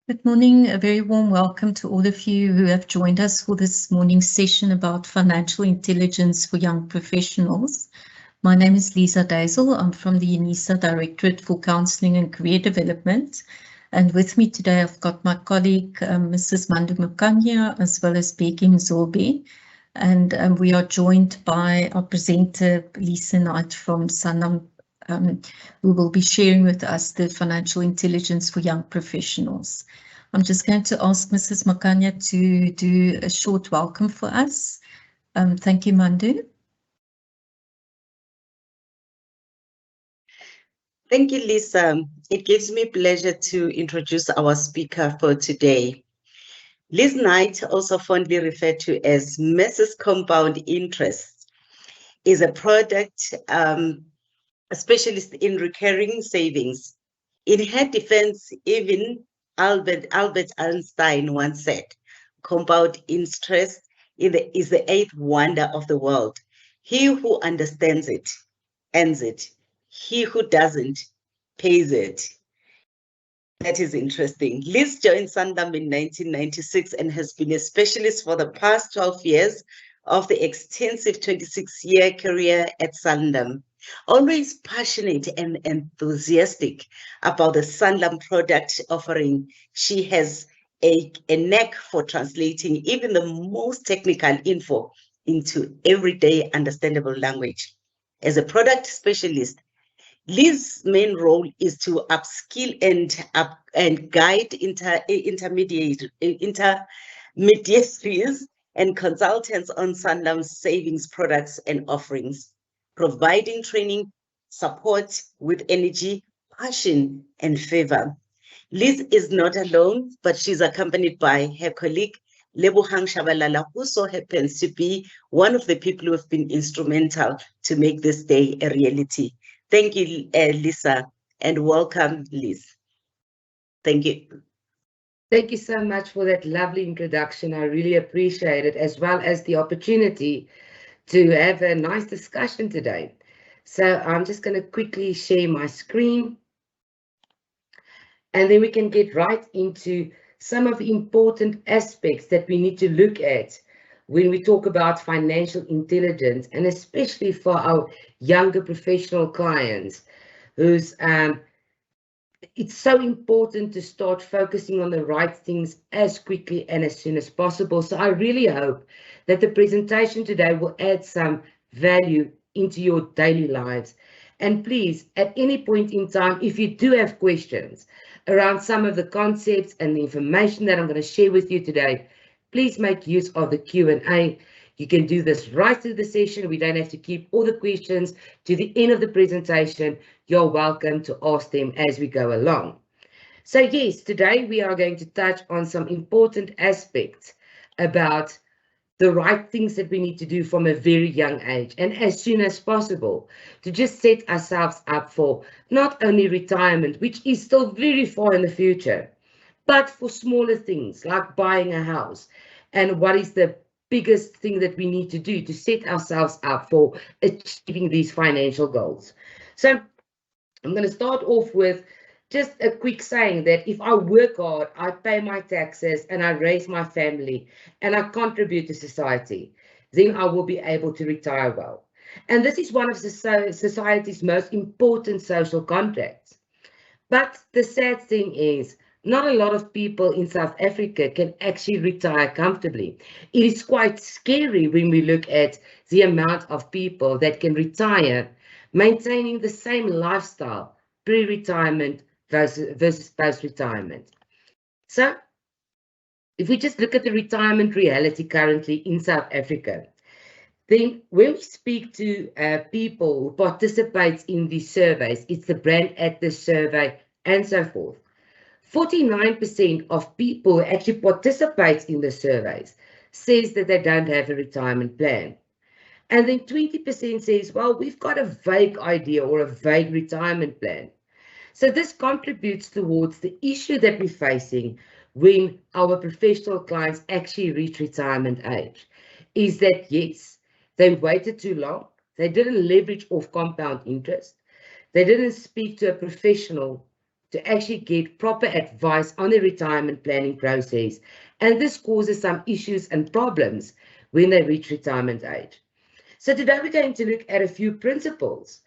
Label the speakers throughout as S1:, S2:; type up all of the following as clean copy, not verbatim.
S1: Good morning. A very warm welcome to all of you who have joined us for this morning's session about financial intelligence for young professionals. My name is Lise Knight. I'm from the UNISA Directorate for Counselling and Career Development. And with me today, I've got my colleague, Mrs. Mandu Mukanya, as well as Becky Mzobe. And we are joined by our presenter, Lise Knight from Sanlam, who will be sharing with us the financial intelligence for young professionals. I'm just going to ask Mrs. Makanya to do a short welcome for us. Thank you, Mandu.
S2: Thank you, Lisa. It gives me pleasure to introduce our speaker for today. Lise Knight, also fondly referred to as Mrs. Compound Interest, is a a specialist in recurring savings. In her defense, even Albert Einstein once said, compound interest is the eighth wonder of the world. He who understands it, ends it. He who doesn't, pays it. That is interesting. Lise joined Sanlam in 1996 and has been a specialist for the past 12 years of the extensive 26-year career at Sanlam. Always passionate and enthusiastic about the Sanlam product offering, she has a knack for translating even the most technical info into everyday understandable language. As a product specialist, Lise's main role is to upskill and guide intermediaries and consultants on Sanlam's savings products and offerings, providing training support with energy, passion, and fervour. Lise is not alone, but she's accompanied by her colleague, Lebohang Shabalala, who so happens to be one of the people who have been instrumental to make this day a reality. Thank you, Lisa, and welcome, Lise. Thank you.
S3: Thank you so much for that lovely introduction. I really appreciate it, as well as the opportunity to have a nice discussion today. So I'm just going to quickly share my screen, and then we can get right into some of the important aspects that we need to look at when we talk about financial intelligence, and especially for our younger professional clients who's it's so important to start focusing on the right things as quickly and as soon as possible. So I really hope that the presentation today will add some value into your daily lives. And please, at any point in time, if you do have questions around some of the concepts and the information that I'm going to share with you today, please make use of the Q&A. You can do this right through the session. We don't have to keep all the questions to the end of the presentation. You're welcome to ask them as we go along. So yes, today we are going to touch on some important aspects about the right things that we need to do from a very young age and as soon as possible to just set ourselves up for not only retirement, which is still very far in the future, but for smaller things like buying a house. And what is the biggest thing that we need to do to set ourselves up for achieving these financial goals? So I'm going to start off with just a quick saying that if I work hard, I pay my taxes and I raise my family and I contribute to society, then I will be able to retire well. And this is one of society's most important social contracts. But the sad thing is, not a lot of people in South Africa can actually retire comfortably. It is quite scary when we look at the amount of people that can retire maintaining the same lifestyle pre-retirement versus post-retirement. So if we just look at the retirement reality currently in South Africa, then when we speak to people who participate in these surveys, it's the Brand Atlas survey and so forth, 49% of people who actually participate in the surveys says that they don't have a retirement plan. And then 20% says, well, we've got a vague idea or a vague retirement plan. So this contributes towards the issue that we're facing when our professional clients actually reach retirement age, is that yes, they waited too long, they didn't leverage off compound interest, they didn't speak to a professional to actually get proper advice on the retirement planning process. And this causes some issues and problems when they reach retirement age. So today we're going to look at a few principles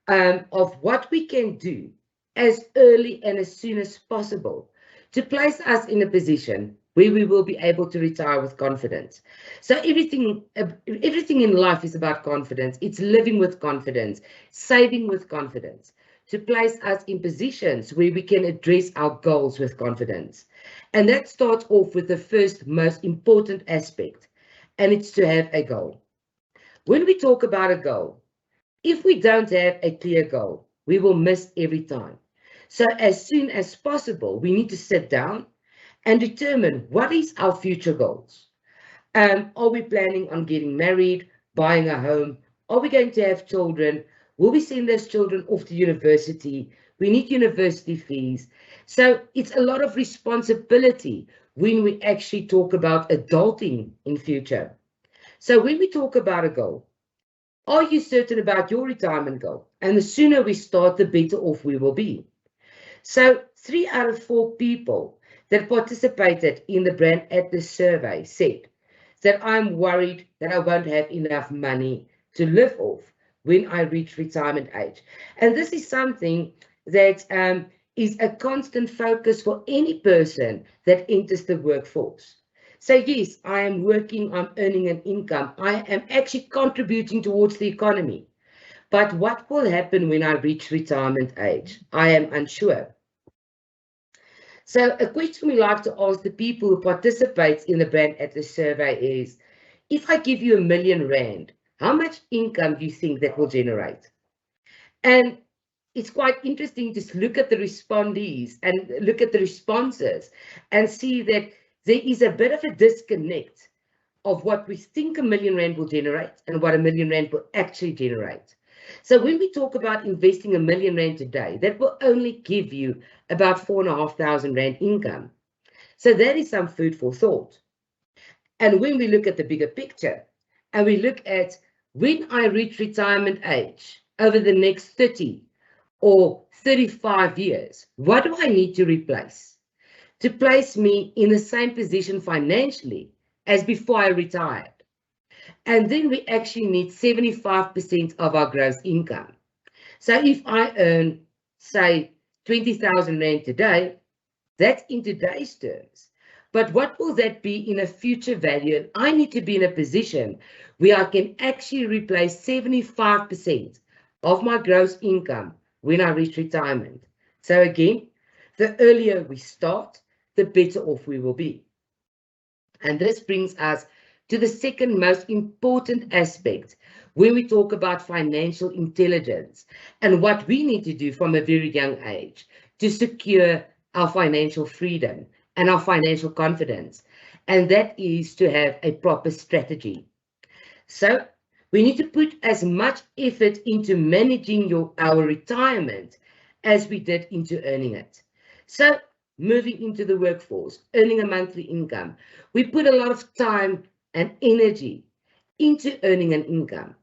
S3: of what we can do as early and as soon as possible to place us in a position where we will be able to retire with confidence. So everything in life is about confidence. It's living with confidence, saving with confidence, to place us in positions where we can address our goals with confidence. And that starts off with the first most important aspect, and it's to have a goal. When we talk about a goal, if we don't have a clear goal, we will miss every time. So as soon as possible, we need to sit down and determine what is our future goals. Are we planning on getting married, buying a home? Are we going to have children? Will we send those children off to university? We need university fees. So it's a lot of responsibility when we actually talk about adulting in future. So when we talk about a goal, are you certain about your retirement goal? And the sooner we start, the better off we will be. So 3 out of 4 people that participated in the Brand Atlas survey said that I'm worried that I won't have enough money to live off when I reach retirement age. And this is something that is a constant focus for any person that enters the workforce. So yes, I am working, I'm earning an income, I am actually contributing towards the economy. But what will happen when I reach retirement age? I am unsure. So a question we like to ask the people who participate in the Brand Atlas survey is, if I give you R1 million, how much income do you think that will generate? And it's quite interesting to look at the respondees and look at the responses and see that there is a bit of a disconnect of what we think R1 million will generate and what R1 million will actually generate. So when we talk about investing R1 million today, that will only give you about R4,500 income. So that is some food for thought. And when we look at the bigger picture and we look at when I reach retirement age over the next 30 or 35 years, what do I need to replace to place me in the same position financially as before I retired? And then we actually need 75% of our gross income. So if I earn, say, 20,000 Rand today, that's in today's terms. But what will that be in a future value? And I need to be in a position where I can actually replace 75% of my gross income when I reach retirement. So again, the earlier we start, the better off we will be. And this brings us to the second most important aspect when we talk about financial intelligence and what we need to do from a very young age to secure our financial freedom and our financial confidence. And that is to have a proper strategy. So we need to put as much effort into managing our retirement as we did into earning it. So moving into the workforce, earning a monthly income, we put a lot of time and energy into earning an income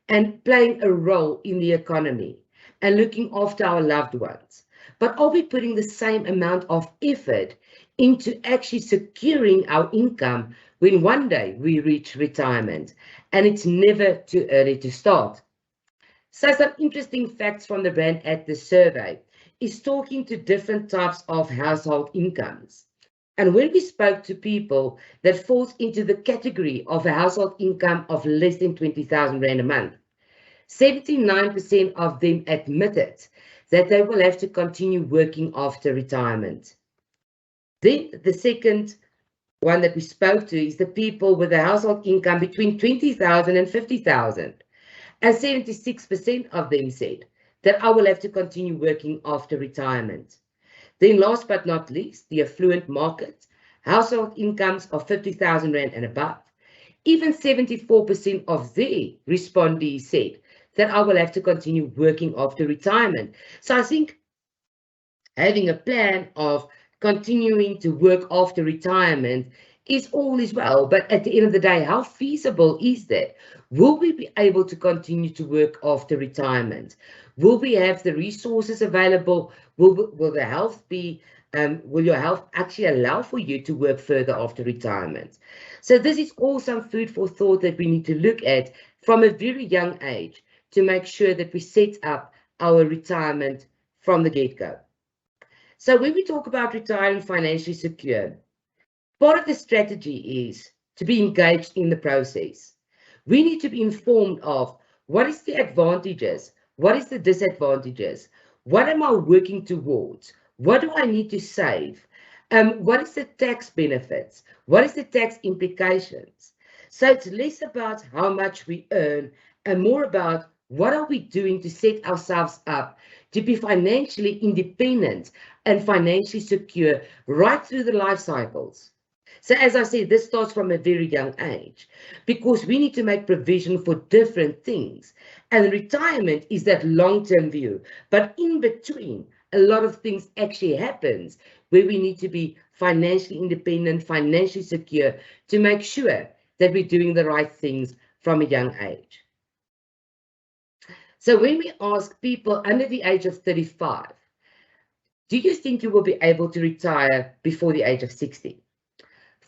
S3: and playing a role in the economy and looking after our loved ones. But are we putting the same amount of effort into actually securing our income when one day we reach retirement? And it's never too early to start. So some interesting facts from the Brand Atlas survey is talking to different types of household incomes. And when we spoke to people that falls into the category of a household income of less than 20,000 Rand a month, 79% of them admitted that they will have to continue working after retirement. Then the second one that we spoke to is the people with a household income between 20,000 and 50,000. And 76% of them said that I will have to continue working after retirement. Then last but not least, the affluent market, household incomes of 50,000 Rand and above. Even 74% of their respondees said that I will have to continue working after retirement. So I think having a plan of continuing to work after retirement is all is well. But at the end of the day, how feasible is that? Will we be able to continue to work after retirement? Will we have the resources available? Will the health be, will your health actually allow for you to work further after retirement? So this is all some food for thought that we need to look at from a very young age to make sure that we set up our retirement from the get-go. So when we talk about retiring financially secure, part of the strategy is to be engaged in the process. We need to be informed of what is the advantages, what is the disadvantages, what am I working towards, what do I need to save, what is the tax benefits, what is the tax implications. So it's less about how much we earn and more about what are we doing to set ourselves up to be financially independent and financially secure right through the life cycles. So as I said, this starts from a very young age because we need to make provision for different things. And retirement is that long-term view. But in between, a lot of things actually happens where we need to be financially independent, financially secure to make sure that we're doing the right things from a young age. So when we ask people under the age of 35, do you think you will be able to retire before the age of 60?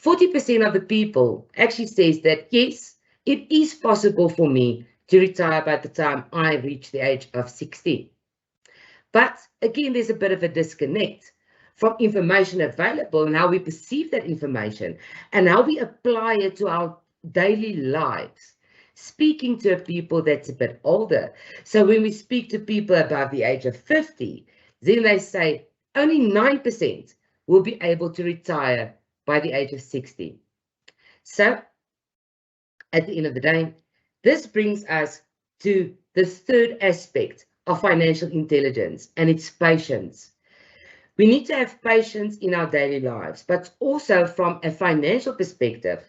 S3: 40% of the people actually says that, yes, it is possible for me to retire by the time I reach the age of 60. But again, there's a bit of a disconnect from information available and how we perceive that information and how we apply it to our daily lives. Speaking to people that's a bit older. So when we speak to people above the age of 50, then they say only 9% will be able to retire by the age of 60. So at the end of the day, this brings us to the third aspect of financial intelligence, and it's patience. We need to have patience in our daily lives, but also from a financial perspective,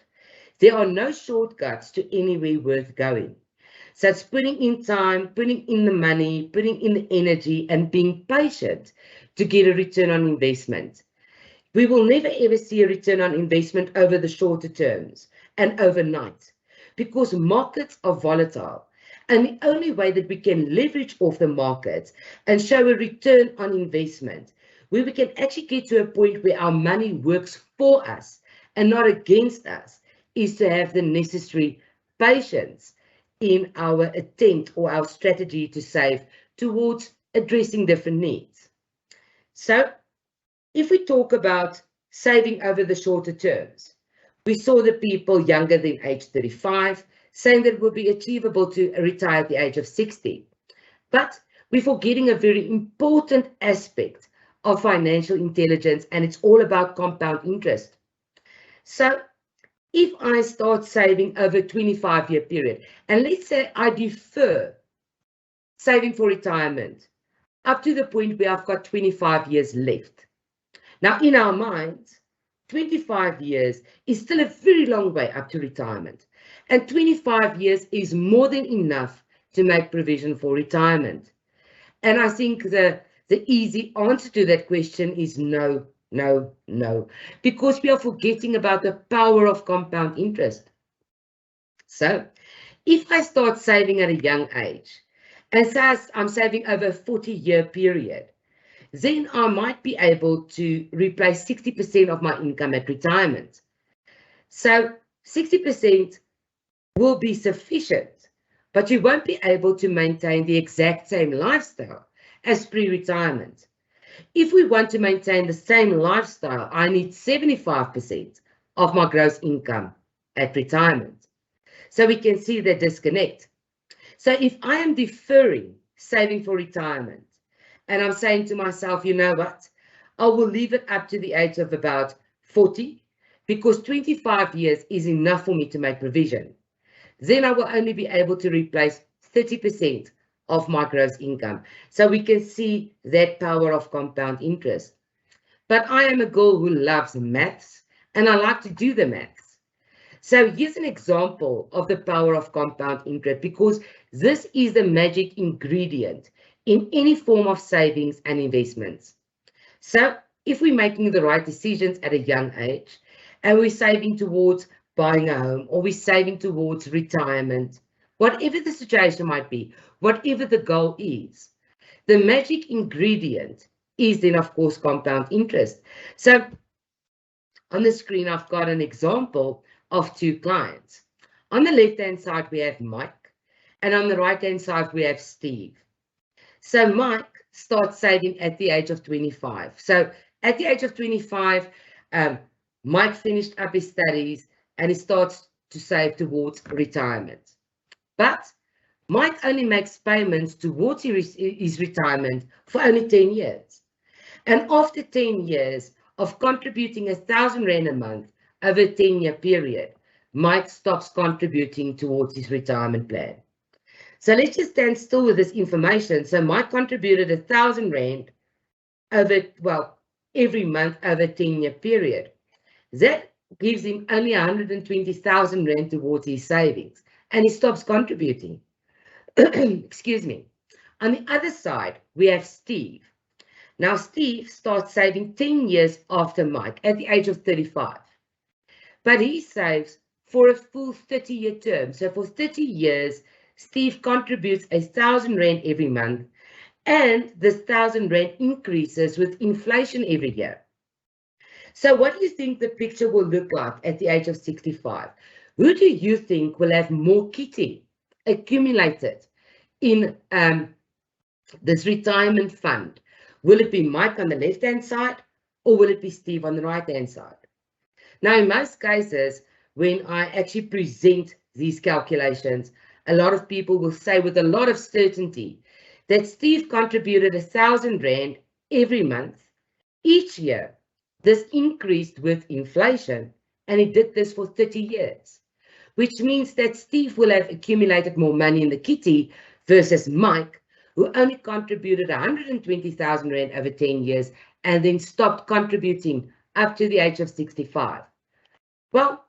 S3: there are no shortcuts to anywhere worth going. So it's putting in time, putting in the money, putting in the energy, and being patient to get a return on investment. We will never ever see a return on investment over the shorter terms and overnight because markets are volatile. And the only way that we can leverage off the markets and show a return on investment, where we can actually get to a point where our money works for us and not against us, is to have the necessary patience in our attempt or our strategy to save towards addressing different needs. So if we talk about saving over the shorter terms, we saw the people younger than age 35 saying that it would be achievable to retire at the age of 60. But we're forgetting a very important aspect of financial intelligence, and it's all about compound interest. So if I start saving over a 25-year period, and let's say I defer saving for retirement up to the point where I've got 25 years left. Now, in our minds, 25 years is still a very long way up to retirement. And 25 years is more than enough to make provision for retirement. And I think the easy answer to that question is no, no, no, because we are forgetting about the power of compound interest. So if I start saving at a young age, and so I'm saving over a 40-year period, then I might be able to replace 60% of my income at retirement. So 60% will be sufficient, but you won't be able to maintain the exact same lifestyle as pre-retirement. If we want to maintain the same lifestyle, I need 75% of my gross income at retirement. So we can see the disconnect. So if I am deferring saving for retirement, and I'm saying to myself, you know what, I will leave it up to the age of about 40, because 25 years is enough for me to make provision. Then I will only be able to replace 30% of my gross income. So we can see that power of compound interest. But I am a girl who loves maths, and I like to do the maths. So here's an example of the power of compound interest, because this is the magic ingredient in any form of savings and investments. So if we're making the right decisions at a young age, and we're saving towards buying a home, or we're saving towards retirement, whatever the situation might be, whatever the goal is. The magic ingredient is then, of course, compound interest. So on the screen, I've got an example of two clients. On the left-hand side, we have Mike, and on the right-hand side, we have Steve. So Mike starts saving at the age of 25. So at the age of 25, Mike finished up his studies and he starts to save towards retirement. But Mike only makes payments towards his retirement for only 10 years. And after 10 years of contributing 1,000 Rand a month over a 10-year period, Mike stops contributing towards his retirement plan. So let's just stand still with this information. So Mike contributed 1,000 Rand over, well, every month over a 10-year period. That gives him only 120,000 Rand towards his savings, and he stops contributing. Excuse me. On the other side, we have Steve. Now, Steve starts saving 10 years after Mike at the age of 35. But he saves for a full 30-year term. So for 30 years, Steve contributes 1,000 Rand every month, and this 1,000 Rand increases with inflation every year. So what do you think the picture will look like at the age of 65? Who do you think will have more kitty accumulated in this retirement fund? Will it be Mike on the left-hand side, or will it be Steve on the right-hand side? Now, in most cases, when I actually present these calculations, a lot of people will say with a lot of certainty that Steve contributed 1,000 Rand every month, each year. This increased with inflation, and he did this for 30 years, which means that Steve will have accumulated more money in the kitty versus Mike, who only contributed 120,000 Rand over 10 years and then stopped contributing up to the age of 65. Well,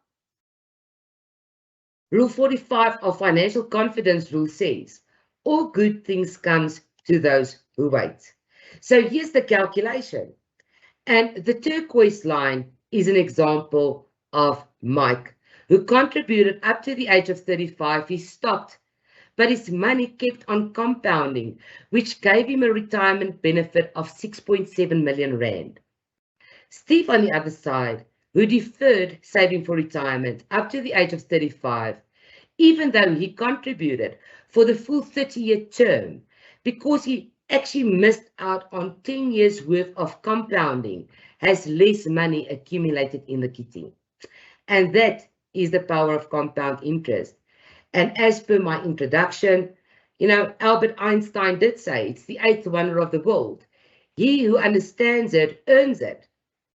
S3: Rule 45 of Financial Confidence Rule says, all good things comes to those who wait. So here's the calculation. And the turquoise line is an example of Mike, who contributed up to the age of 35. He stopped, but his money kept on compounding, which gave him a retirement benefit of 6.7 million Rand. Steve, on the other side, who deferred saving for retirement up to the age of 35, even though he contributed for the full 30-year term, because he actually missed out on 10 years worth of compounding, has less money accumulated in the kitty. And that is the power of compound interest. And as per my introduction, you know, Albert Einstein did say it's the eighth wonder of the world. He who understands it earns it,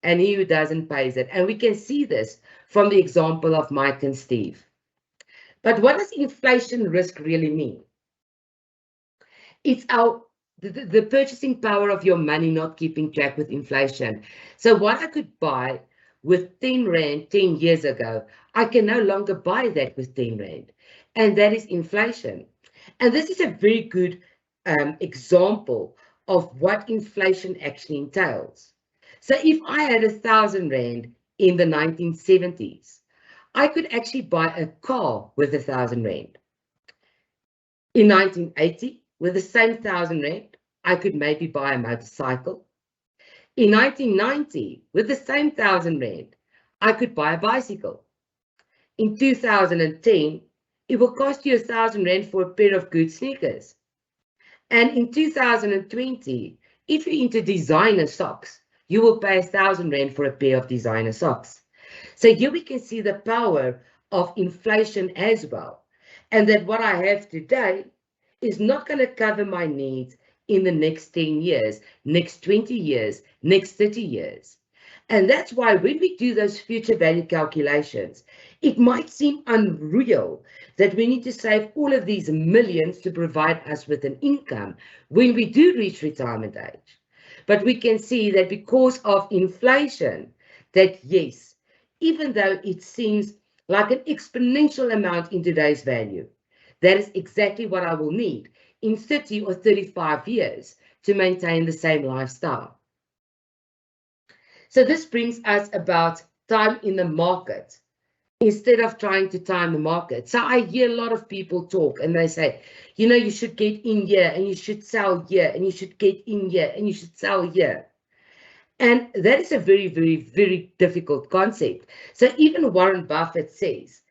S3: and he who doesn't pays it. And we can see this from the example of Mike and Steve. But what does inflation risk really mean? It's the purchasing power of your money not keeping track with inflation. So what I could buy with 10 Rand 10 years ago, I can no longer buy that with 10 Rand. And that is inflation. And this is a very good example of what inflation actually entails. So if I had 1,000 Rand in the 1970s, I could actually buy a car with 1,000 Rand. In 1980, with the same 1,000 Rand, I could maybe buy a motorcycle. In 1990, with the same 1,000 Rand, I could buy a bicycle. In 2010, it will cost you 1,000 Rand for a pair of good sneakers. And in 2020, if you're into designer socks, you will pay 1,000 Rand for a pair of designer socks. So here we can see the power of inflation as well. And that what I have today is not going to cover my needs in the next 10 years, next 20 years, next 30 years. And that's why when we do those future value calculations, it might seem unreal that we need to save all of these millions to provide us with an income when we do reach retirement age. But we can see that because of inflation, that yes, even though it seems like an exponential amount in today's value, that is exactly what I will need in 30 or 35 years to maintain the same lifestyle. So this brings us about time in the market instead of trying to time the market. So I hear a lot of people talk and they say, you know, you should get in here and you should sell here and you should get in here and you should sell here. And that is a very, very, very difficult concept. So even Warren Buffett says,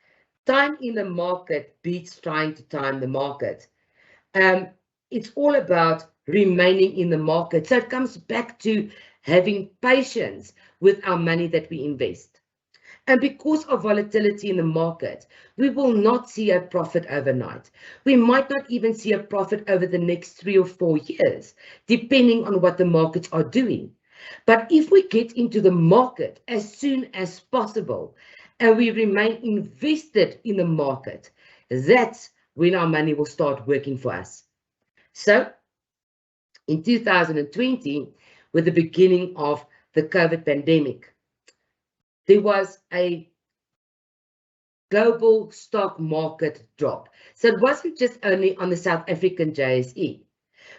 S3: time in the market beats trying to time the market. It's all about remaining in the market. So it comes back to having patience with our money that we invest. And because of volatility in the market, we will not see a profit overnight. We might not even see a profit over the next 3 or 4 years, depending on what the markets are doing. But if we get into the market as soon as possible and we remain invested in the market, that's when our money will start working for us. So in 2020, with the beginning of the COVID pandemic, there was a global stock market drop. So it wasn't just only on the South African JSE,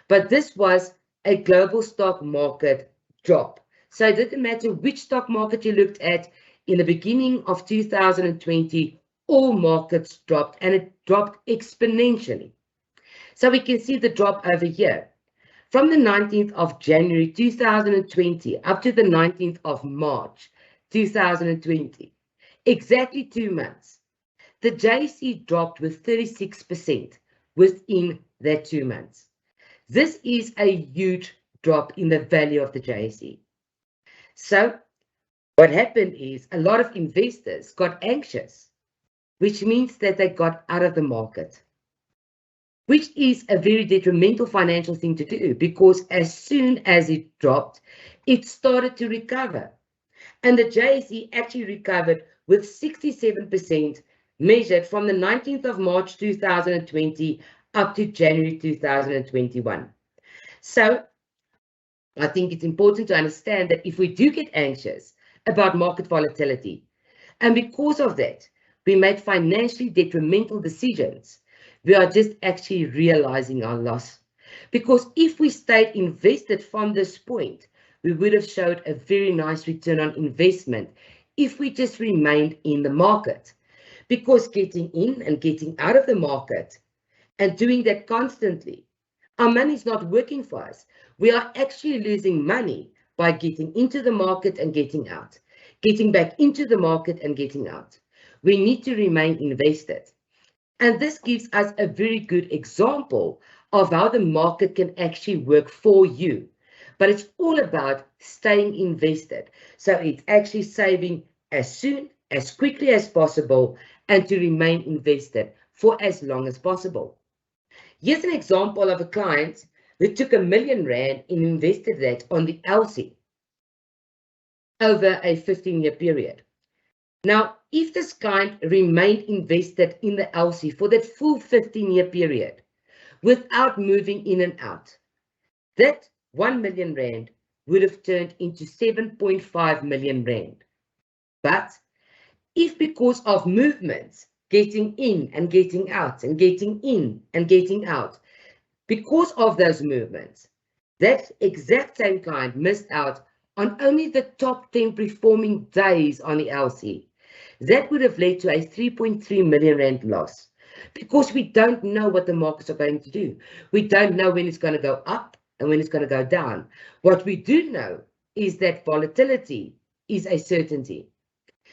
S3: but this was a global stock market drop. So it didn't matter which stock market you looked at. In the beginning of 2020, all markets dropped, and it dropped exponentially. So we can see the drop over here. From the 19th of January 2020 up to the 19th of March 2020, exactly 2 months, the JSE dropped with 36% within that 2 months. This is a huge drop in the value of the JSE. So what happened is a lot of investors got anxious, which means that they got out of the market, which is a very detrimental financial thing to do, because as soon as it dropped, it started to recover. And the JSE actually recovered with 67% measured from the 19th of March 2020 up to January 2021. So I think it's important to understand that if we do get anxious about market volatility, and because of that, we made financially detrimental decisions, we are just actually realizing our loss. Because if we stayed invested from this point, we would have showed a very nice return on investment if we just remained in the market. Because getting in and getting out of the market and doing that constantly, our money is not working for us. We are actually losing money by getting into the market and getting out, getting back into the market and getting out. We need to remain invested. And this gives us a very good example of how the market can actually work for you. But it's all about staying invested. So it's actually saving as soon, as quickly as possible, and to remain invested for as long as possible. Here's an example of a client who took R1 million and invested that on the LSE over a 15-year period. Now, if this client remained invested in the LSE for that full 15-year period without moving in and out, that R1 million would have turned into R7.5 million. But if because of movements, getting in and getting out and getting in and getting out, because of those movements, that exact same client missed out on only the top 10 performing days on the LSE, that would have led to a R3.3 million loss, because we don't know what the markets are going to do. We don't know when it's going to go up and when it's going to go down. What we do know is that volatility is a certainty.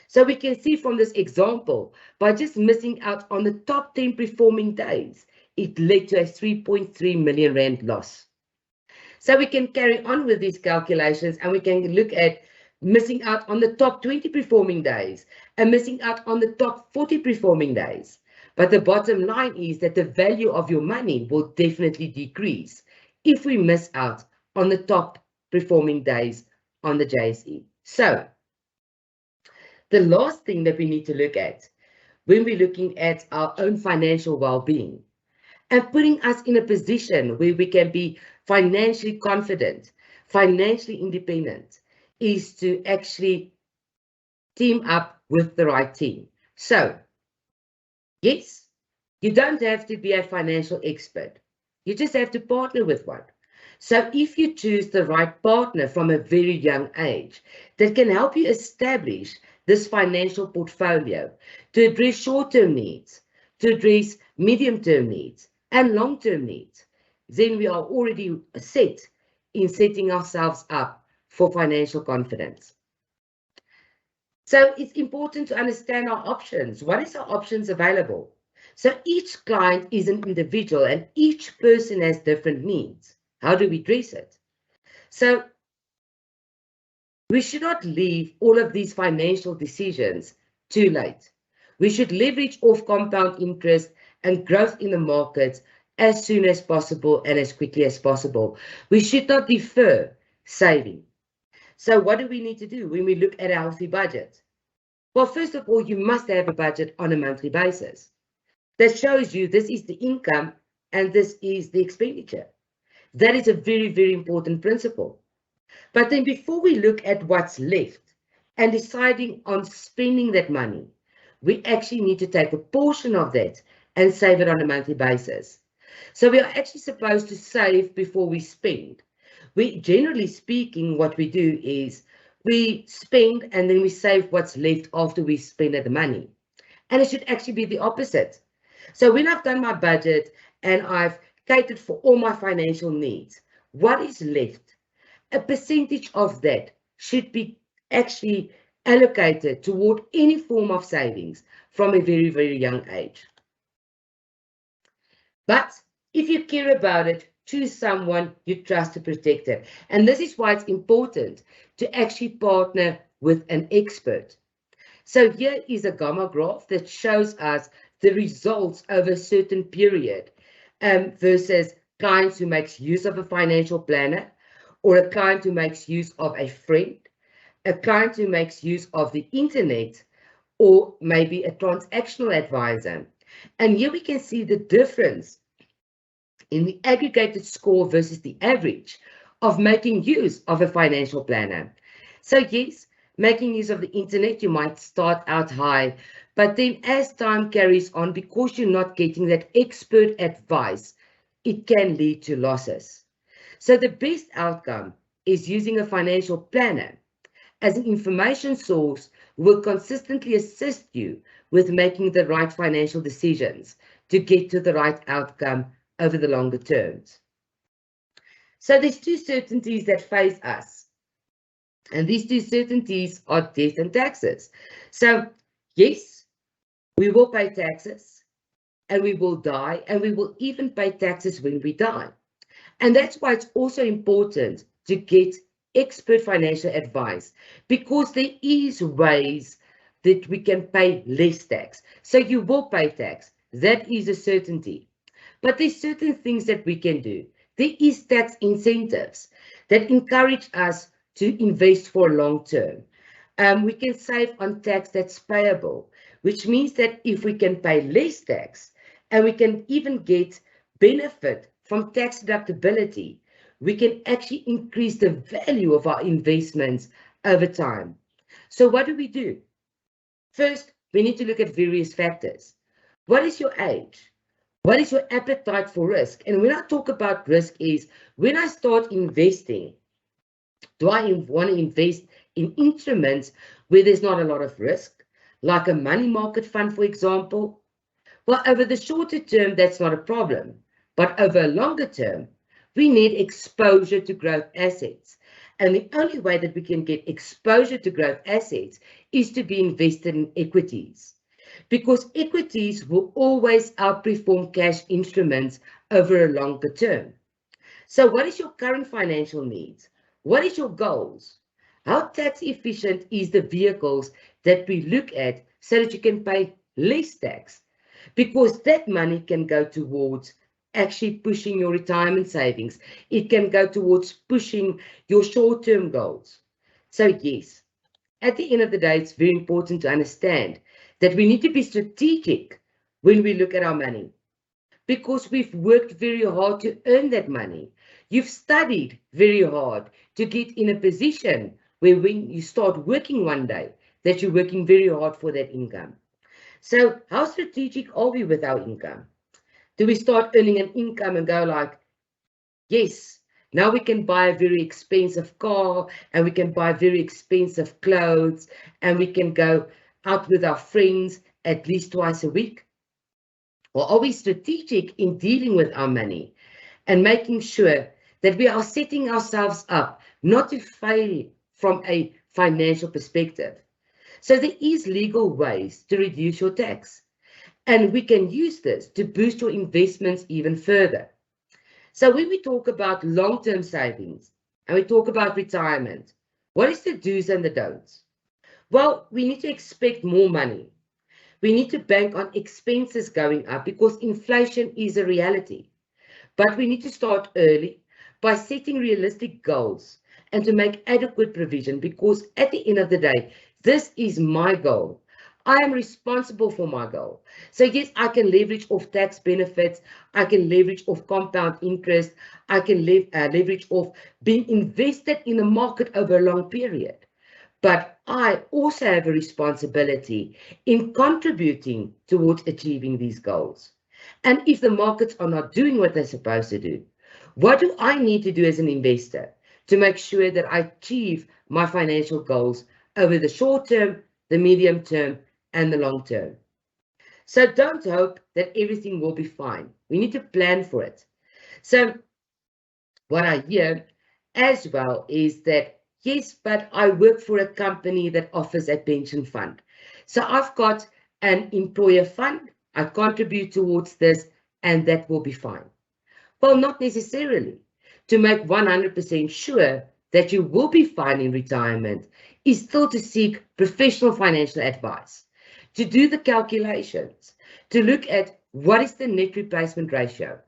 S3: So we can see from this example, by just missing out on the top 10 performing days, it led to a R3.3 million loss. So we can carry on with these calculations and we can look at missing out on the top 20 performing days and missing out on the top 40 performing days. But the bottom line is that the value of your money will definitely decrease if we miss out on the top performing days on the JSE. So the last thing that we need to look at when we're looking at our own financial well-being and putting us in a position where we can be financially confident, financially independent, is to actually team up with the right team. So, yes, you don't have to be a financial expert. You just have to partner with one. So if you choose the right partner from a very young age that can help you establish this financial portfolio to address short-term needs, to address medium-term needs and long-term needs, then we are already set in setting ourselves up for financial confidence. So it's important to understand our options. What is our options available? So each client is an individual and each person has different needs. How do we address it? So we should not leave all of these financial decisions too late. We should leverage off compound interest and growth in the markets as soon as possible and as quickly as possible. We should not defer saving. So what do we need to do when we look at a healthy budget? Well, first of all, you must have a budget on a monthly basis that shows you this is the income and this is the expenditure. That is a very, very important principle. But then before we look at what's left and deciding on spending that money, we actually need to take a portion of that and save it on a monthly basis. So we are actually supposed to save before we spend. We, generally speaking, what we do is we spend and then we save what's left after we spend the money. And it should actually be the opposite. So when I've done my budget and I've catered for all my financial needs, what is left? A percentage of that should be actually allocated toward any form of savings from a very, very young age. But if you care about it, choose someone you trust to protect it. And this is why it's important to actually partner with an expert. So here is a gamma graph that shows us the results over a certain period versus clients who makes use of a financial planner, or a client who makes use of a friend, a client who makes use of the internet, or maybe a transactional advisor. And here we can see the difference in the aggregated score versus the average of making use of a financial planner. So yes, making use of the internet, you might start out high, but then as time carries on, because you're not getting that expert advice, it can lead to losses. So the best outcome is using a financial planner as an information source who will consistently assist you with making the right financial decisions to get to the right outcome over the longer terms. So there's two certainties that face us. And these two certainties are death and taxes. So yes, we will pay taxes and we will die, and we will even pay taxes when we die. And that's why it's also important to get expert financial advice, because there is ways that we can pay less tax. So you will pay tax. That is a certainty. But there's certain things that we can do. There is tax incentives that encourage us to invest for long term. We can save on tax that's payable, which means that if we can pay less tax and we can even get benefit from tax deductibility, we can actually increase the value of our investments over time. So what do? First, we need to look at various factors. What is your age? What is your appetite for risk? And when I talk about risk is, when I start investing, do I want to invest in instruments where there's not a lot of risk, like a money market fund, for example? Well, over the shorter term, that's not a problem. But over a longer term, we need exposure to growth assets. And the only way that we can get exposure to growth assets is to be invested in equities, because equities will always outperform cash instruments over a longer term. So what is your current financial needs? What is your goals? How tax efficient is the vehicles that we look at so that you can pay less tax? Because that money can go towards actually pushing your retirement savings. It can go towards pushing your short-term goals. So yes, at the end of the day, it's very important to understand that we need to be strategic when we look at our money, because we've worked very hard to earn that money. You've studied very hard to get in a position where when you start working one day, that you're working very hard for that income. So how strategic are we with our income? Do we start earning an income and go like, yes, Now we can buy a very expensive car, and we can buy very expensive clothes, and we can go out with our friends at least twice a week. Or are we strategic in dealing with our money and making sure that we are setting ourselves up not to fail from a financial perspective? So there is legal ways to reduce your tax, and we can use this to boost your investments even further. So when we talk about long-term savings and we talk about retirement, what is the do's and the don'ts? Well, we need to expect more money. We need to bank on expenses going up because inflation is a reality. But we need to start early by setting realistic goals and to make adequate provision, because at the end of the day, this is my goal. I am responsible for my goal. So yes, I can leverage off tax benefits. I can leverage off compound interest. I can leverage off being invested in the market over a long period. But I also have a responsibility in contributing towards achieving these goals. And if the markets are not doing what they're supposed to do, what do I need to do as an investor to make sure that I achieve my financial goals over the short term, the medium term, and the long term? So don't hope that everything will be fine. We need to plan for it. So what I hear as well is that, yes, but I work for a company that offers a pension fund. So I've got an employer fund, I contribute towards this, and that will be fine. Well, not necessarily. To make 100% sure that you will be fine in retirement is still to seek professional financial advice, to do the calculations, to look at what is the net replacement ratio,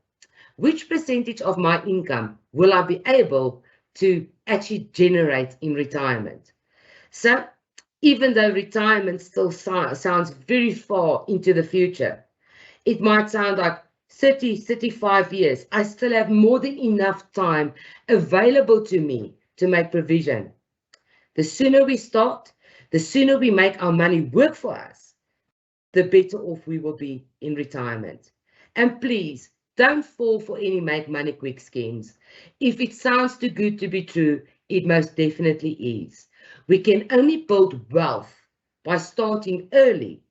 S3: which percentage of my income will I be able to actually generate in retirement. So even though retirement still sounds very far into the future, it might sound like 30, 35 years, I still have more than enough time available to me to make provision. The sooner we start, the sooner we make our money work for us, the better off we will be in retirement. And please, don't fall for any make money quick schemes. If it sounds too good to be true, it most definitely is. We can only build wealth by starting early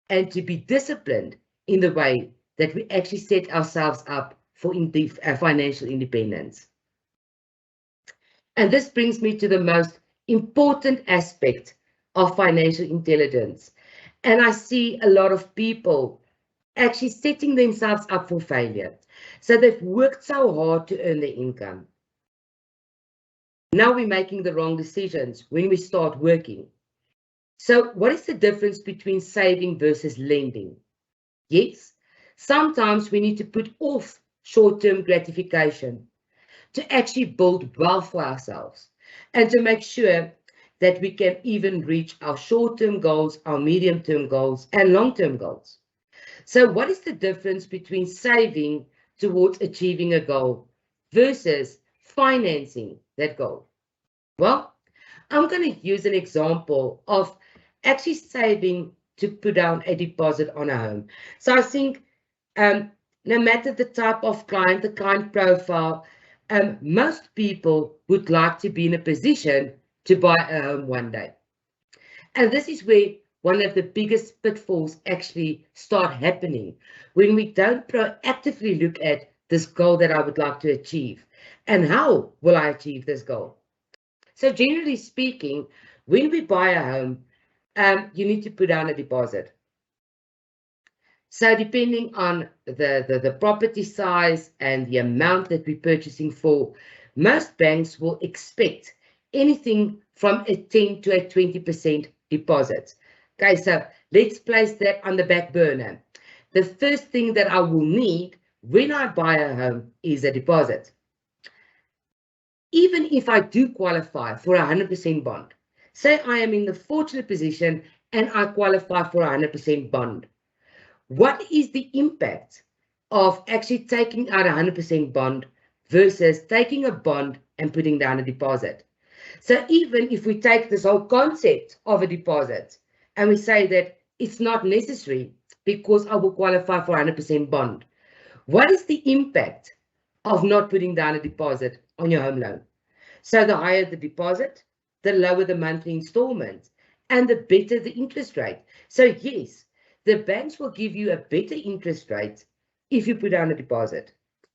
S3: and to be disciplined in the way that we actually set ourselves up for financial independence. And this brings me to the most important aspect of financial intelligence. And I see a lot of people actually setting themselves up for failure. So they've worked so hard to earn their income. Now we're making the wrong decisions when we start working. So what is the difference between saving versus lending? Yes, sometimes we need to put off short-term gratification to actually build wealth for ourselves and to make sure that we can even reach our short-term goals, our medium-term goals, and long-term goals. So what is the difference between saving towards achieving a goal versus financing that goal? Well, I'm going to use an example of actually saving to put down a deposit on a home. So I think no matter the type of client, the client profile, most people would like to be in a position to buy a home one day. And this is where one of the biggest pitfalls actually start happening, when we don't proactively look at this goal that I would like to achieve and how will I achieve this goal. So generally speaking, when we buy a home, you need to put down a deposit. So depending on the property size and the amount that we're purchasing for, most banks will expect anything from a 10 to a 20% deposit. Okay, so let's place that on the back burner. The first thing that I will need when I buy a home is a deposit. Even if I do qualify for a 100% bond, say I am in the fortunate position and I qualify for a 100% bond, what is the impact of actually taking out a 100% bond versus taking a bond and putting down a deposit? So even if we take this whole concept of a deposit and we say that it's not necessary because I will qualify for 100% bond, what is the impact of not putting down a deposit on your home loan. So the higher the deposit, the lower the monthly installment, and the better the interest rate. So yes, the banks will give you a better interest rate if you put down a deposit.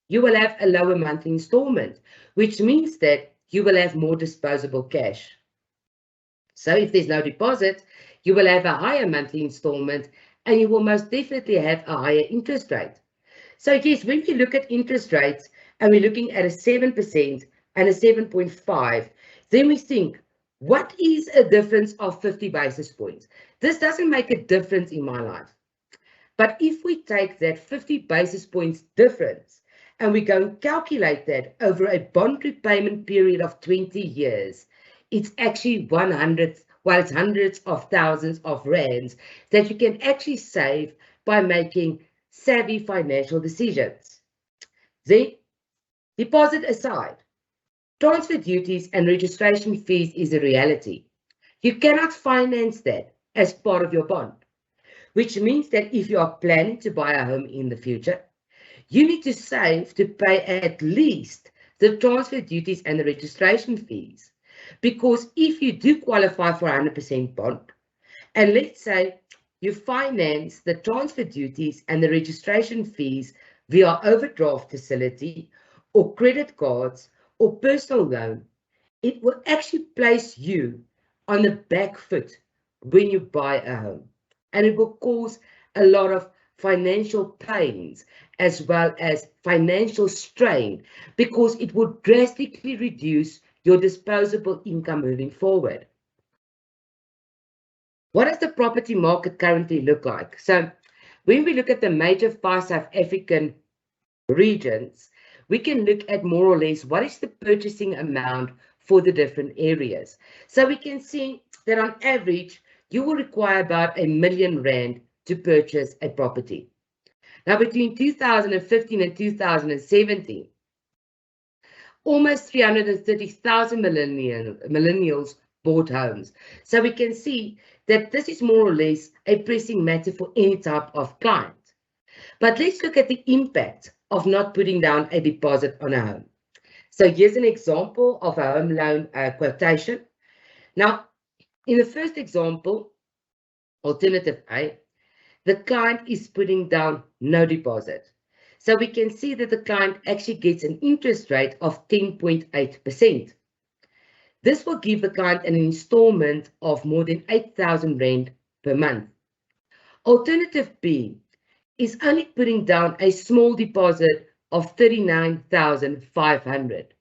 S3: You will have a lower monthly installment, which means that you will have more disposable cash. So if there's no deposit, you will have a higher monthly installment and you will most definitely have a higher interest rate. So yes, when we look at interest rates and we're looking at a 7% and a 7.5, then we think, what is a difference of 50 basis points? This doesn't make a difference in my life. But if we take that 50 basis points difference and we go and calculate that over a bond repayment period of 20 years, it's actually it's hundreds of thousands of rands that you can actually save by making savvy financial decisions. Then, deposit aside, transfer duties and registration fees is a reality. You cannot finance that as part of your bond, which means that if you are planning to buy a home in the future, you need to save to pay at least the transfer duties and the registration fees. Because if you do qualify for 100% bond, and let's say you finance the transfer duties and the registration fees via overdraft facility or credit cards or personal loan, it will actually place you on the back foot when you buy a home. And it will cause a lot of financial pains as well as financial strain because it would drastically reduce your disposable income moving forward. What does the property market currently look like? So when we look at the major 5 South African regions, we can look at more or less what is the purchasing amount for the different areas. So we can see that on average, you will require about R1 million to purchase a property. Now, between 2015 and 2017, almost 330,000 millennials bought homes. So we can see that this is more or less a pressing matter for any type of client. But let's look at the impact of not putting down a deposit on a home. So here's an example of a home loan quotation. Now, in the first example, alternative A, the client is putting down no deposit. So we can see that the client actually gets an interest rate of 10.8%. This will give the client an installment of more than 8,000 Rand per month. Alternative B is only putting down a small deposit of 39,500.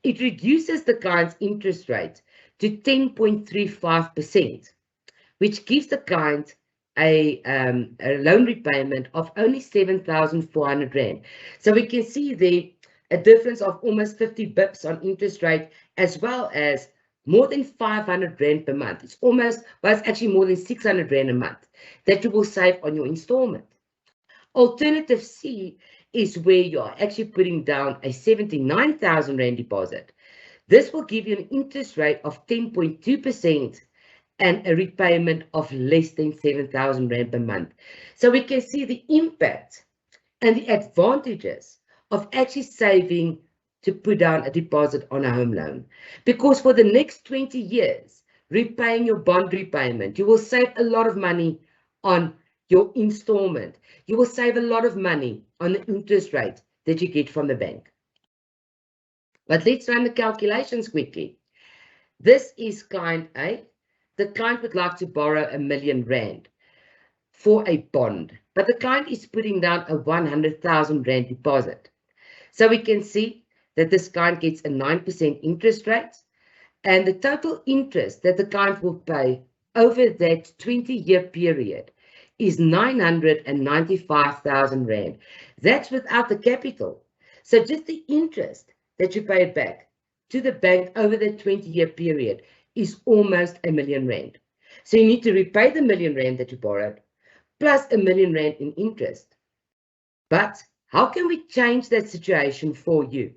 S3: It reduces the client's interest rate to 10.35%, which gives the client a loan repayment of only 7,400 Rand. So we can see there a difference of almost 50 bips on interest rate, as well as more than 500 Rand per month. It's actually more than 600 Rand a month that you will save on your installment. Alternative C is where you are actually putting down a 79,000 Rand deposit. This will give you an interest rate of 10.2% and a repayment of less than 7,000 Rand per month. So we can see the impact and the advantages of actually saving to put down a deposit on a home loan. Because for the next 20 years, repaying your bond repayment, you will save a lot of money on your installment. You will save a lot of money on the interest rate that you get from the bank. But let's run the calculations quickly. This is client A. The client would like to borrow R1 million for a bond, but the client is putting down a 100,000 Rand deposit. So we can see that this client gets a 9% interest rate, and the total interest that the client will pay over that 20-year period is 995,000 Rand. That's without the capital. So just the interest that you pay back to the bank over that 20-year period is almost R1 million. So you need to repay the R1 million that you borrowed, plus R1 million in interest. But how can we change that situation for you?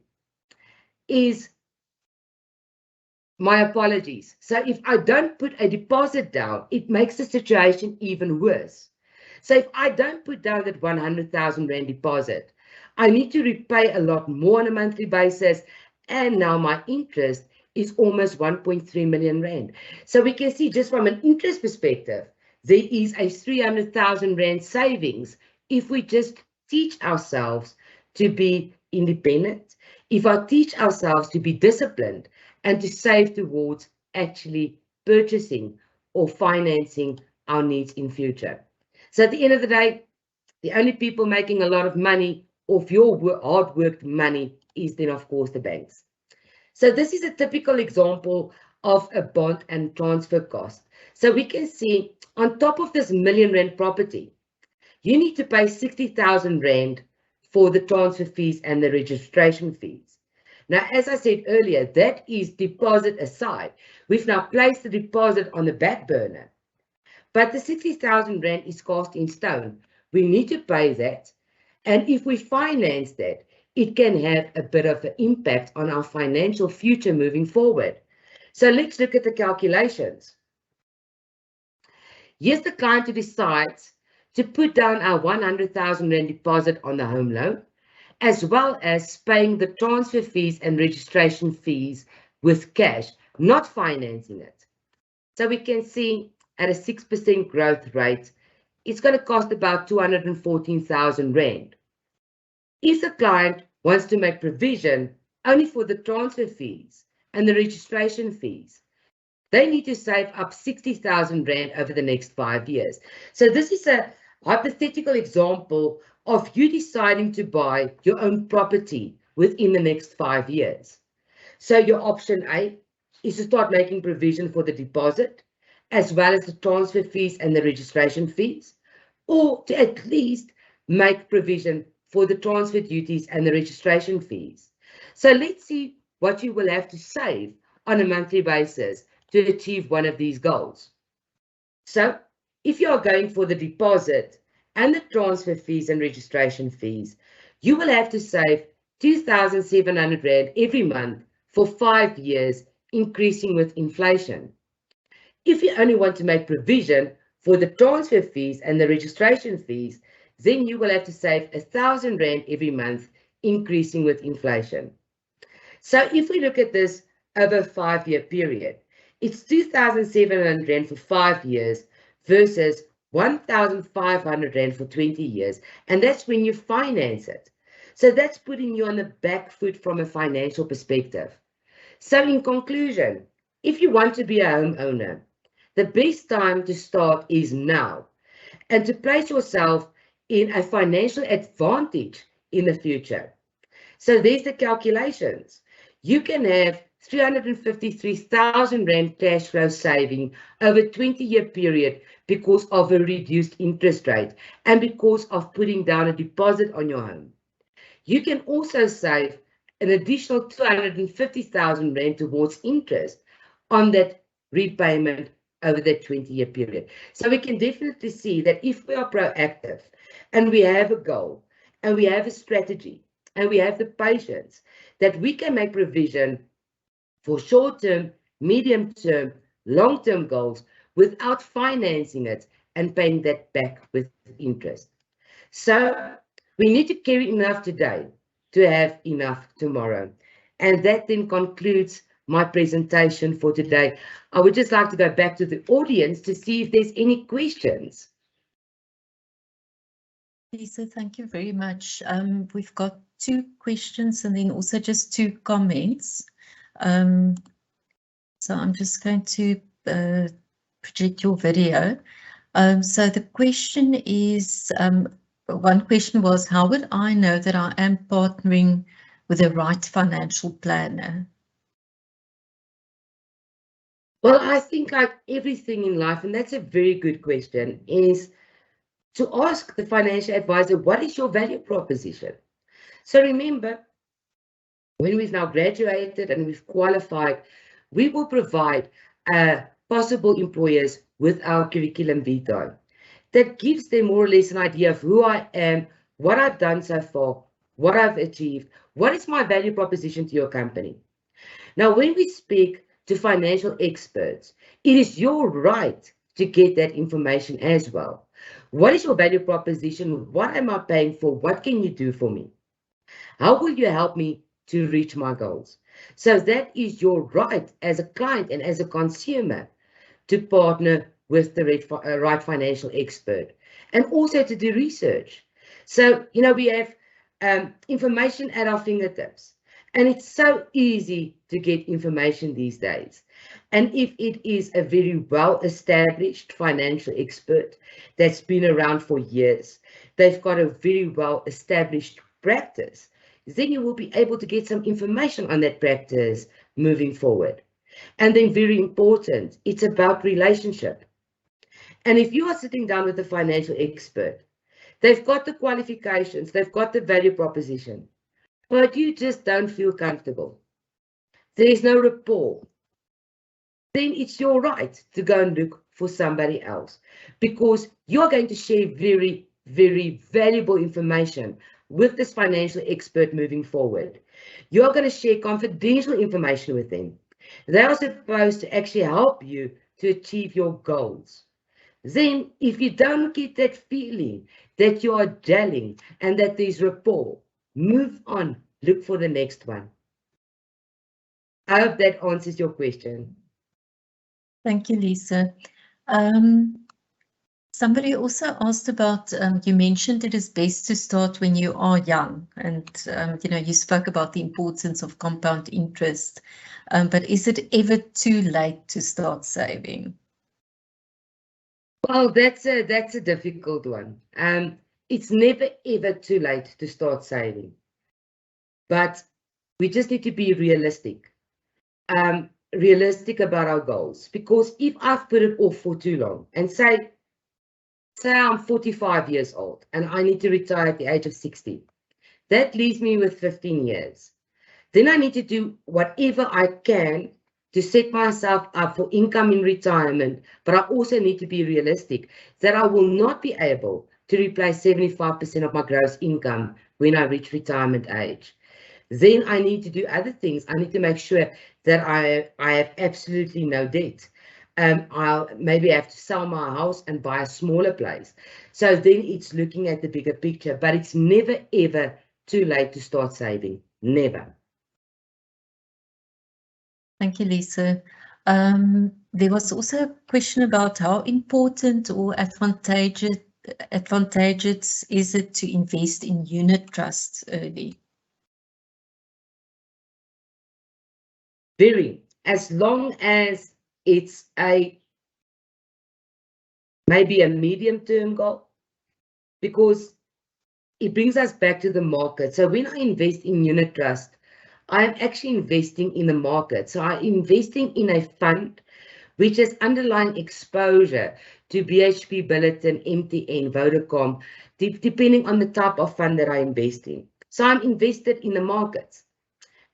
S3: My apologies. So if I don't put a deposit down, it makes the situation even worse. So if I don't put down that 100,000 Rand deposit, I need to repay a lot more on a monthly basis, and now my interest is almost 1.3 million rand. So we can see just from an interest perspective, there is a 300,000 rand savings if we just teach ourselves to be independent, if I teach ourselves to be disciplined and to save towards actually purchasing or financing our needs in future. So at the end of the day, the only people making a lot of money off your hard-worked money is then, of course, the banks. So this is a typical example of a bond and transfer cost. So we can see on top of this million rand property, you need to pay 60,000 rand for the transfer fees and the registration fees. Now, as I said earlier, that is deposit aside. We've now placed the deposit on the back burner, but the 60,000 rand is cast in stone. We need to pay that. And if we finance that, it can have a bit of an impact on our financial future moving forward. So let's look at the calculations. Here's the client who decides to put down our 100,000 rand deposit on the home loan, as well as paying the transfer fees and registration fees with cash, not financing it. So we can see at a 6% growth rate, it's going to cost about 214,000 rand. If the client wants to make provision only for the transfer fees and the registration fees, they need to save up 60,000 rand over the next 5 years. So this is a hypothetical example of you deciding to buy your own property within the next 5 years. So your option A is to start making provision for the deposit, as well as the transfer fees and the registration fees, or to at least make provision for the transfer duties and the registration fees. So let's see what you will have to save on a monthly basis to achieve one of these goals. So if you are going for the deposit and the transfer fees and registration fees, you will have to save 2,700 rand every month for 5 years, increasing with inflation. If you only want to make provision for the transfer fees and the registration fees, then you will have to save 1,000 rand every month, increasing with inflation. So if we look at this over a 5-year period, it's 2,700 rand for 5 years versus 1,500 rand for 20 years. And that's when you finance it. So that's putting you on the back foot from a financial perspective. So in conclusion, if you want to be a homeowner, the best time to start is now, and to place yourself in a financial advantage in the future. So there's the calculations. You can have 353,000 rand cash flow saving over a 20-year period because of a reduced interest rate and because of putting down a deposit on your home. You can also save an additional 250,000 rand towards interest on that repayment over that 20-year period. So we can definitely see that if we are proactive and we have a goal and we have a strategy and we have the patience, that we can make provision for short-term, medium-term, long-term goals without financing it and paying that back with interest. So we need to carry enough today to have enough tomorrow. And that then concludes my presentation for today. I would just like to go back to the audience to see if there's any questions.
S1: Lisa, thank you very much. We've got 2 questions and then also just 2 comments. So I'm just going to project your video. So the question is, one question was, how would I know that I am partnering with the right financial planner?
S3: Well, I think like everything in life, and that's a very good question, is to ask the financial advisor, what is your value proposition? So remember, when we've now graduated and we've qualified, we will provide possible employers with our curriculum vitae that gives them more or less an idea of who I am, what I've done so far, what I've achieved, what is my value proposition to your company. Now, when we speak to financial experts, it is your right to get that information as well. What is your value proposition? What am I paying for? What can you do for me? How will you help me to reach my goals? So that is your right as a client and as a consumer to partner with the right financial expert, and also to do research. So, we have information at our fingertips, and it's so easy to get information these days. And if it is a very well-established financial expert that's been around for years, they've got a very well-established practice, then you will be able to get some information on that practice moving forward. And then, very important, it's about relationship. And if you are sitting down with a financial expert, they've got the qualifications, they've got the value proposition, but you just don't feel comfortable, there's no rapport, then it's your right to go and look for somebody else, because you're going to share very, very valuable information with this financial expert moving forward. You're going to share confidential information with them. They are supposed to actually help you to achieve your goals. Then, if you don't get that feeling that you are gelling and that there's rapport, move on, look for the next one. I hope that answers your question.
S1: Thank you, Lisa. Somebody also asked about, you mentioned it is best to start when you are young, and you spoke about the importance of compound interest, but is it ever too late to start saving?
S3: Well, that's a difficult one. It's never ever too late to start saving, but we just need to be realistic. Realistic about our goals, because if I've put it off for too long, and say I'm 45 years old and I need to retire at the age of 60, that leaves me with 15 years. Then I need to do whatever I can to set myself up for income in retirement, but I also need to be realistic that I will not be able to replace 75% of my gross income when I reach retirement age. Then I need to do other things. I need to make sure that I have absolutely no debt. I'll maybe have to sell my house and buy a smaller place. So then it's looking at the bigger picture, but it's never ever too late to start saving. Never.
S1: Thank you, Lisa. There was also a question about how important or advantageous is it to invest in unit trusts early?
S3: Very, as long as it's maybe a medium-term goal, because it brings us back to the market. So when I invest in unit trust, I'm actually investing in the market. So I'm investing in a fund which has underlying exposure to BHP Billiton, MTN, Vodacom, depending on the type of fund that I invest in. So I'm invested in the markets.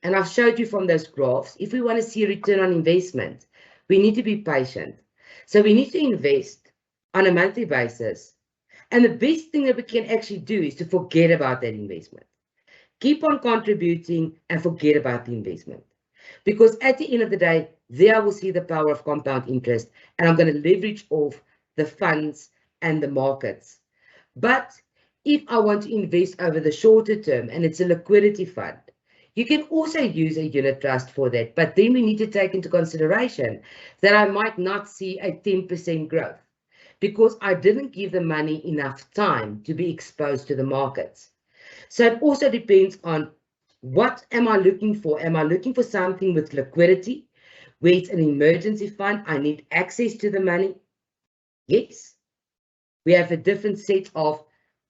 S3: And I've showed you from those graphs, if we want to see a return on investment, we need to be patient. So we need to invest on a monthly basis. And the best thing that we can actually do is to forget about that investment. Keep on contributing and forget about the investment. Because at the end of the day, there I will see the power of compound interest, and I'm going to leverage off the funds and the markets. But if I want to invest over the shorter term and it's a liquidity fund, you can also use a unit trust for that. But then we need to take into consideration that I might not see a 10% growth because I didn't give the money enough time to be exposed to the markets. So it also depends on what am I looking for? Am I looking for something with liquidity, where it's an emergency fund? I need access to the money. Yes, we have a different set of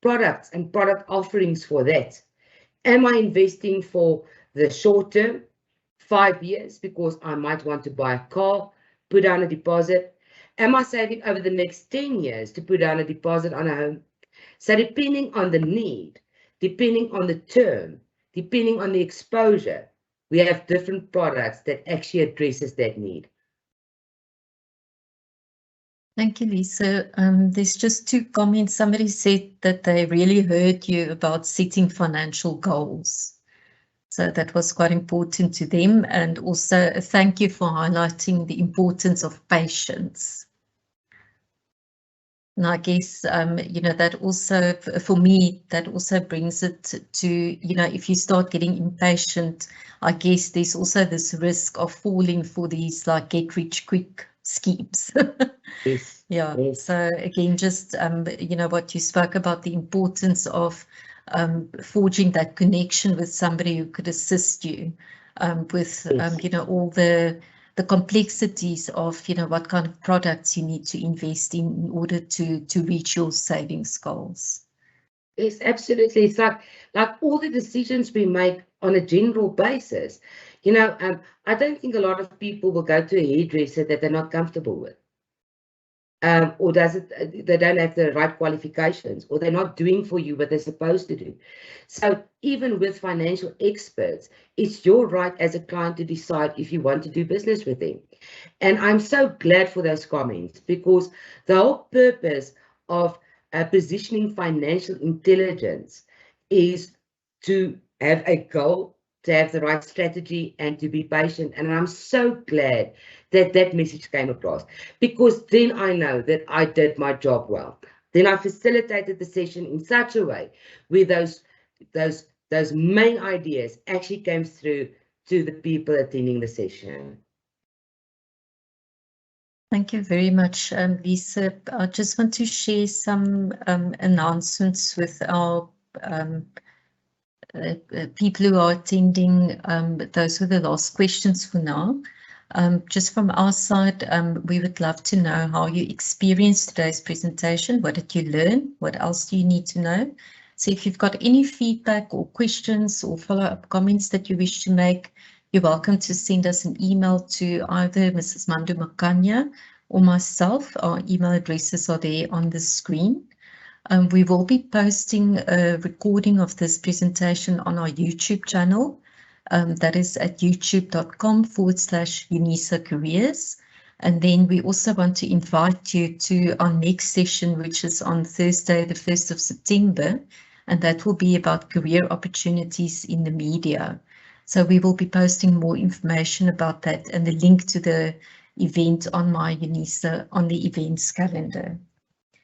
S3: products and product offerings for that. Am I investing for the short term, 5 years, because I might want to buy a car, put down a deposit? Am I saving over the next 10 years to put down a deposit on a home? So depending on the need, depending on the term, depending on the exposure, we have different products that actually addresses that need.
S1: Thank you, Lisa. There's just 2 comments. Somebody said that they really heard you about setting financial goals. So that was quite important to them. And also thank you for highlighting the importance of patience. And I guess, you know, that also, for me, that also brings it to, you know, if you start getting impatient, I guess there's also this risk of falling for these like get rich quick schemes.
S3: Yes.
S1: Yeah.
S3: Yes.
S1: So again, just, you know, what you spoke about, the importance of forging that connection with somebody who could assist you with,
S3: Yes.
S1: you know, all the complexities of, you know, what kind of products you need to invest in order to reach your savings goals.
S3: Yes, absolutely. It's like all the decisions we make on a general basis. You know, I don't think a lot of people will go to a hairdresser that they're not comfortable with. Or they don't have the right qualifications, or they're not doing for you what they're supposed to do. So even with financial experts, it's your right as a client to decide if you want to do business with them. And I'm so glad for those comments, because the whole purpose of positioning financial intelligence is to have a goal, to have the right strategy, and to be patient. And I'm so glad that that message came across, because then I know that I did my job well. Then I facilitated the session in such a way where those main ideas actually came through to the people attending the session.
S1: Thank you very much, Lisa. I just want to share some announcements with our people who are attending. Those were the last questions for now. Just from our side, we would love to know how you experienced today's presentation. What did you learn? What else do you need to know? So if you've got any feedback or questions or follow-up comments that you wish to make, you're welcome to send us an email to either Mrs. Mandu Makanya or myself. Our email addresses are there on the screen. We will be posting a recording of this presentation on our YouTube channel. That is at youtube.com/UNISA Careers. And then we also want to invite you to our next session, which is on Thursday, the 1st of September. And that will be about career opportunities in the media. So we will be posting more information about that and the link to the event on my UNISA, on the events calendar.